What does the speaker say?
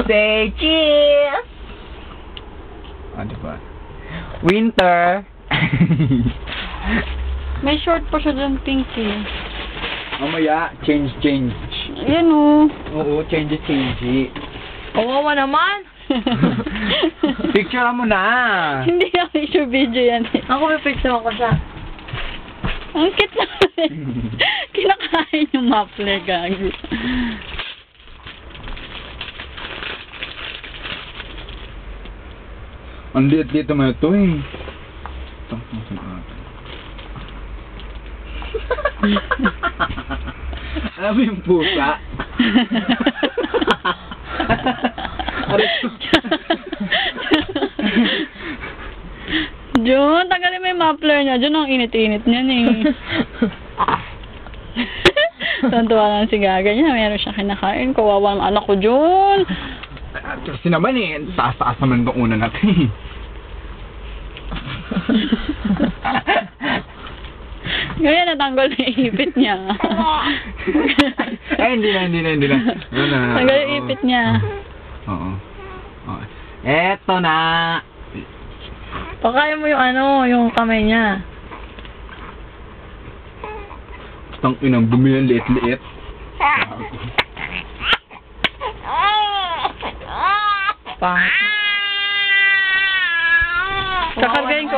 Say cheese! Ano ba? Winter! May short pa siya dyan, pink eh. Mamaya, change. Yan o. Oo, change. Kawawa naman. Picture mo na! Hindi na picture video yan eh. Ako may picture ako siya. Ang cute naman. Kinakain yung muffler, gago. Ang liit naman ito eh. Alam mo yung pusa? Jun, tanggalin mo yung muffler niya. Jun, ang init-init niyan eh. Tuntua lang si Gaga niya. Meron siya kinakain. Kawawa ang anak ko, Jun. Kasi naman eh, taas-taas naman itong una natin. Ngayon, natanggal na yung ipit niya. Hindi na. Tanggal yung ipit niya. Oo. Eto na. Pakain mo yung yung kamay niya. Tang inang bumili ang liit-liit. Kakargahin ko.